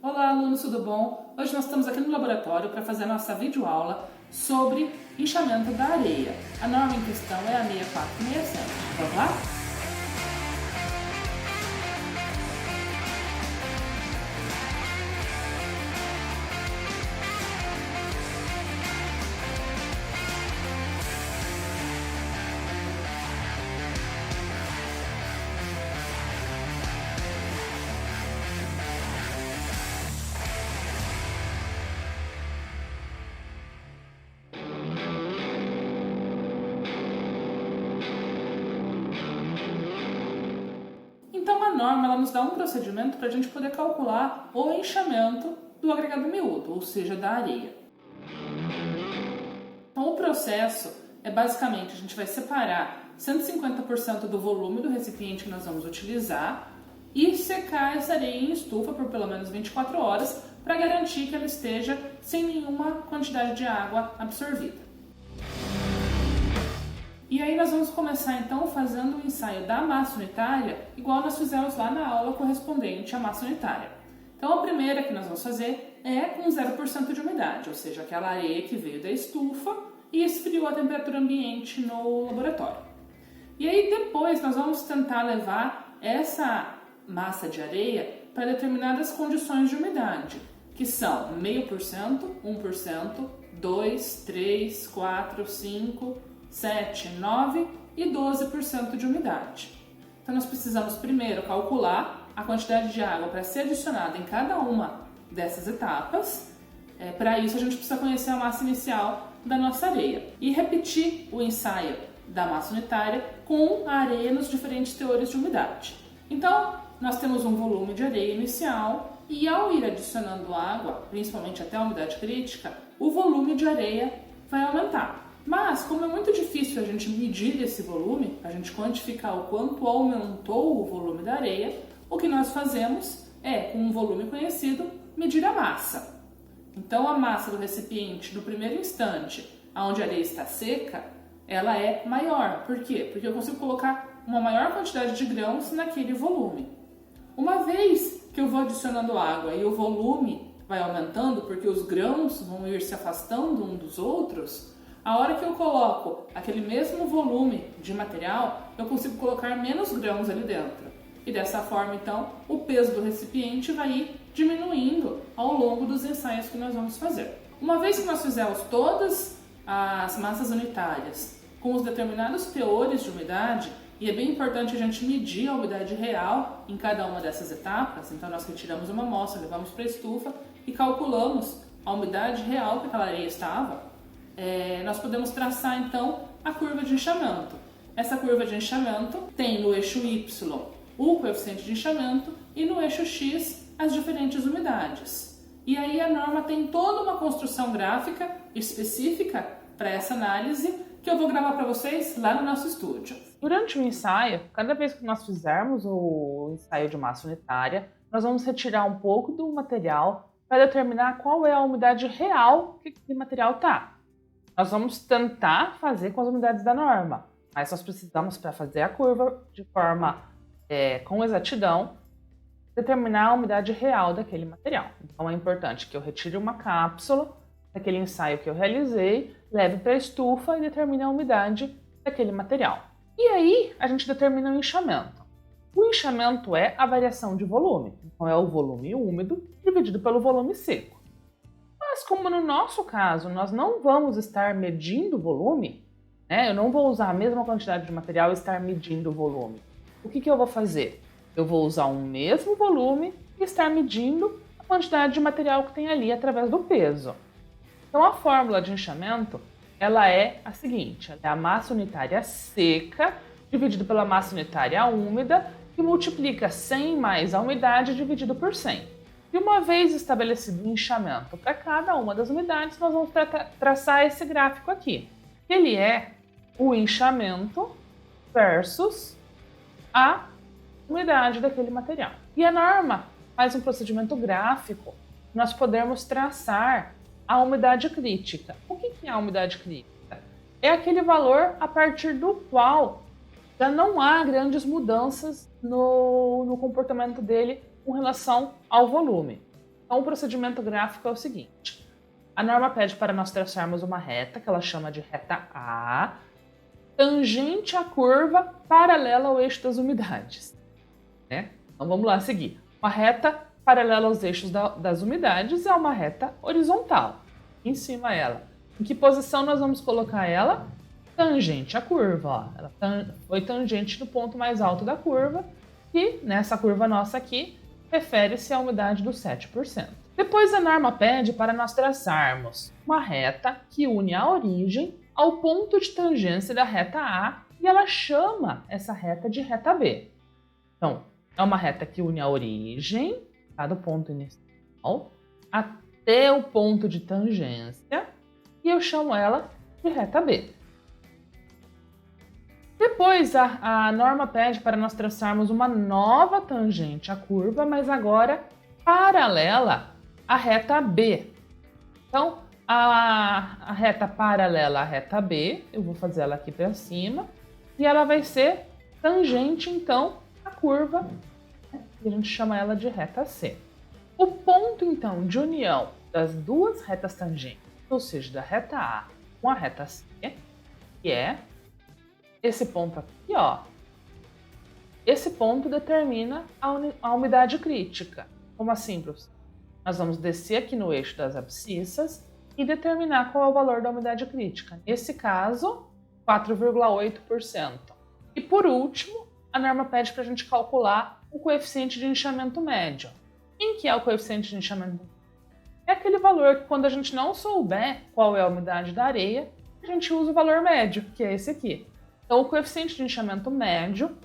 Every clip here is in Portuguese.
Olá, alunos, tudo bom? Hoje nós estamos aqui no laboratório para fazer a nossa videoaula sobre inchamento da areia. A norma em questão é a 6467. Vamos lá? Então a norma ela nos dá um procedimento para a gente poder calcular o inchamento do agregado miúdo, ou seja, da areia. Então o processo é basicamente a gente vai separar 150% do volume do recipiente que nós vamos utilizar e secar essa areia em estufa por pelo menos 24 horas para garantir que ela esteja sem nenhuma quantidade de água absorvida. E aí nós vamos começar então fazendo o ensaio da massa unitária, igual nós fizemos lá na aula correspondente à massa unitária. Então a primeira que nós vamos fazer é com 0% de umidade, ou seja, aquela areia que veio da estufa e esfriou a temperatura ambiente no laboratório. E aí depois nós vamos tentar levar essa massa de areia para determinadas condições de umidade, que são 0,5%, 1%, 2%, 3%, 4%, 5%, 7%, 9% e 12% de umidade. Então nós precisamos primeiro calcular a quantidade de água para ser adicionada em cada uma dessas etapas. Para isso a gente precisa conhecer a massa inicial da nossa areia e repetir o ensaio da massa unitária com a areia nos diferentes teores de umidade. Então nós temos um volume de areia inicial e ao ir adicionando água, principalmente até a umidade crítica, o volume de areia vai aumentar. Mas, como é muito difícil a gente medir esse volume, a gente quantificar o quanto aumentou o volume da areia, o que nós fazemos é, com um volume conhecido, medir a massa. Então, a massa do recipiente, no primeiro instante, onde a areia está seca, ela é maior. Por quê? Porque eu consigo colocar uma maior quantidade de grãos naquele volume. Uma vez que eu vou adicionando água e o volume vai aumentando, porque os grãos vão ir se afastando um dos outros, a hora que eu coloco aquele mesmo volume de material, eu consigo colocar menos grãos ali dentro. E dessa forma, então, o peso do recipiente vai ir diminuindo ao longo dos ensaios que nós vamos fazer. Uma vez que nós fizermos todas as massas unitárias com os determinados teores de umidade, e é bem importante a gente medir a umidade real em cada uma dessas etapas, então nós retiramos uma amostra, levamos para a estufa e calculamos a umidade real que aquela areia estava, nós podemos traçar então a curva de inchamento. Essa curva de inchamento tem no eixo Y o coeficiente de inchamento e no eixo X as diferentes umidades. E aí a norma tem toda uma construção gráfica específica para essa análise que eu vou gravar para vocês lá no nosso estúdio. Durante o ensaio, cada vez que nós fizermos o ensaio de massa unitária, nós vamos retirar um pouco do material para determinar qual é a umidade real que aquele material está. Nós vamos tentar fazer com as unidades da norma, mas nós precisamos, para fazer a curva de forma com exatidão, determinar a umidade real daquele material. Então é importante que eu retire uma cápsula daquele ensaio que eu realizei, leve para a estufa e determine a umidade daquele material. E aí a gente determina o inchamento. O inchamento é a variação de volume, então é o volume úmido dividido pelo volume seco. Mas como no nosso caso nós não vamos estar medindo o volume, eu não vou usar a mesma quantidade de material e estar medindo o volume. O que eu vou fazer? Eu vou usar o mesmo volume e estar medindo a quantidade de material que tem ali através do peso. Então a fórmula de inchamento ela é a seguinte, ela é a massa unitária seca dividido pela massa unitária úmida que multiplica 100 mais a umidade dividido por 100. E uma vez estabelecido o inchamento para cada uma das unidades, nós vamos traçar esse gráfico aqui. Ele é o inchamento versus a umidade daquele material. E a norma faz um procedimento gráfico, nós podemos traçar a umidade crítica. O que é a umidade crítica? É aquele valor a partir do qual já não há grandes mudanças no comportamento dele com relação ao volume. Então, o procedimento gráfico é o seguinte. A norma pede para nós traçarmos uma reta, que ela chama de reta A, tangente à curva paralela ao eixo das umidades. Né? Então, vamos lá seguir. Uma reta paralela aos eixos das umidades é uma reta horizontal. Em cima ela. Em que posição nós vamos colocar ela? Tangente à curva. Ó. Ela foi tangente no ponto mais alto da curva. E nessa curva nossa aqui, refere-se à umidade dos 7%. Depois a norma pede para nós traçarmos uma reta que une a origem ao ponto de tangência da reta A e ela chama essa reta de reta B. Então, é uma reta que une a origem, tá, do ponto inicial, até o ponto de tangência e eu chamo ela de reta B. Depois, a norma pede para nós traçarmos uma nova tangente à curva, mas agora paralela à reta B. Então, a reta paralela à reta B, eu vou fazer ela aqui para cima, e ela vai ser tangente, então, à curva, né? E a gente chama ela de reta C. O ponto, então, de união das duas retas tangentes, ou seja, da reta A com a reta C, que é esse ponto aqui, ó. Esse ponto determina a umidade crítica. Como assim, professor? Nós vamos descer aqui no eixo das abscissas e determinar qual é o valor da umidade crítica. Nesse caso, 4,8%. E por último, a norma pede para a gente calcular o coeficiente de inchamento médio. Quem que é o coeficiente de inchamento médio? É aquele valor que quando a gente não souber qual é a umidade da areia, a gente usa o valor médio, que é esse aqui. Então, o coeficiente de inchamento médio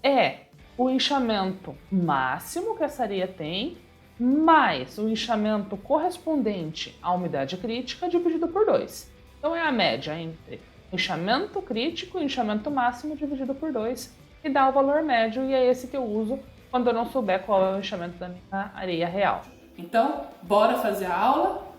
é o inchamento máximo que essa areia tem, mais o inchamento correspondente à umidade crítica dividido por 2. Então, é a média entre inchamento crítico e inchamento máximo dividido por 2, e dá o valor médio, e é esse que eu uso quando eu não souber qual é o inchamento da minha areia real. Então, bora fazer a aula?